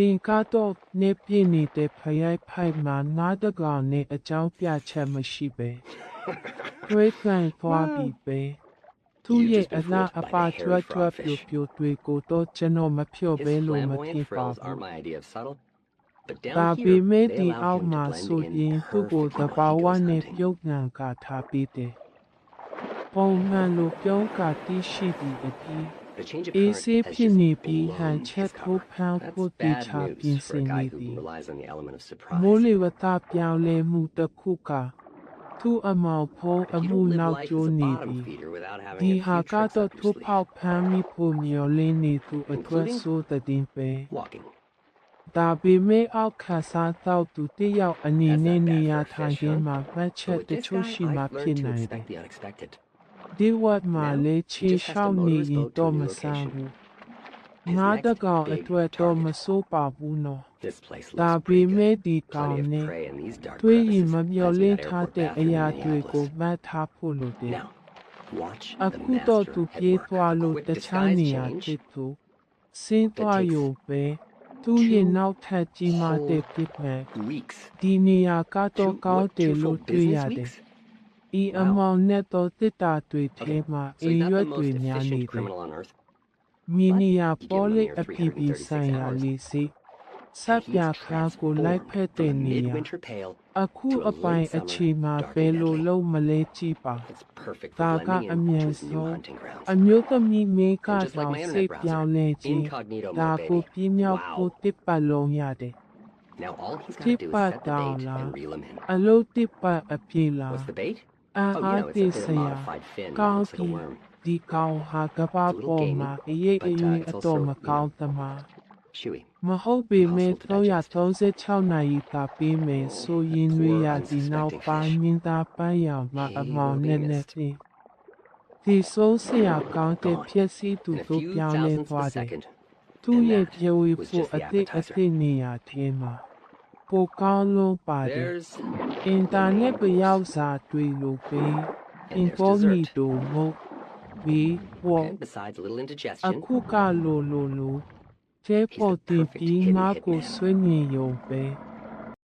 င်ကတော့နေပြနေတဲ့ဖရိုက်ဖိုက်မှာနားတကောင်နဲ့အကြောင်းပြချက်မရှိပဲတွေးကန်သွားပြီးပဲသူ့ရဲ့အလားအပါကျွတ်ကျွတ်ပြိုပြိုတွေကိုတော့ကျွန်တော်မဖြော့ပဲလို့မထင်ပါဘူးဒါပေမဲ့ဒီအောက်မှာဆိုရင်သူ့ကိုတဘာဝနဲ့ပြုတ်နှံကထားပြီးတယ်ပုံမှန်လိုပြောင်းကတိရှိပြီးအပြီးအေးဆေးဖြစ်နေပြီးဟန်ချက်ထိုးဖမ်းဖို့တိချပြင်ဆင်နေသည်မိုးလေဝသပြောင်းလဲမှုတစ်ခုကသူ့အမောင်ဖိုးအမှုနောက်ကျိုးနေပြီးဒီဟာကတော့ထိုးဖောက်ဖမ်းမိဖို့မျှော်လင့်နေသူအတွက်ဆိုတဲ့ပဲဒါပေမဲ့အောက်ခါစားတော့သူတယောက်အနေနဲ့နေရာထိုင်ခင်းမှာမှတ်ချက်တချို့ရှိမှဖြစ်နိုင်တယ်ဒီဝတ်မှာလေချီရှောင်းနေရင်တော့မဆန်းဘူးငါတကောင်အတွက်တော့မစိုးပါဘူးနော်ဒါပေမဲ့ဒီကောင်နဲ့တွေးရင်မမျော်လင့်ထားတဲ့အရာတွေကိုမှတ်ထားဖို့လိုတယ်အခုတော့သူပြေးသွားလို့တခြားနေရာတစ်သူစင်းသွားရုံပဲသူရဲ့နောက်ထပ်ကြီးမားတဲ့ပြစ်မှန်ဒီနေရာကတော့ကောင်းတယ်လို့တွေ့ရတယ်ဤအမောင်နဲ့တော့တစ်တာတွေထဲမှာအေးရွက်တွေများနေတယ်မီနီယာပေါ်လေအပီပီဆိုင်ရာလေးစီစပ်ပြခါကိုလိုက်ဖက်တဲ့နေရာအခုအပိုင်အခြေမှာပဲလို့လုံးမလဲကြည့်ပါဒါကအမြန်ဆုံးအမျိုးသမီးမေကတော့စိတ်ပြောင်းလဲခြင်းဒါကိုပြင်းမြောက်ဖို့တစ်ပတ်လုံးရတယ်တစ်ပတ်တောင်လားအလုပ်တစ်ပတ်အပြေလားအားတေးစရာကောင်းပြီဒီကောင်ဟာကဘာပေါ်မှာအေးအေးအတော်မကောင်းသမားမဟုတ်ပေမဲ့336နာရီသာပေးမယ်ဆိုရင်တွေရဒီနောက်ပိုင်းမင်းသားပန်းရောင်မှာအမောင်နဲ့ဒီဆိုးစရာကောင်းတဲ့ဖြစ်စီသူတို့ပြောင်းလဲသွားတယ်သူ့ရဲ့ပြေဝဖို့အစ်နေရာထဲမှာပိုကောင်းလို့ပါတယ်အင်တာနက်ပရောက်စာတွေလို့ပဲအင်ကောမီတိုမို့အခုကလိုကျဲပေါ်တင်ပြီးငါကိုဆွေးနွေးရုံပဲ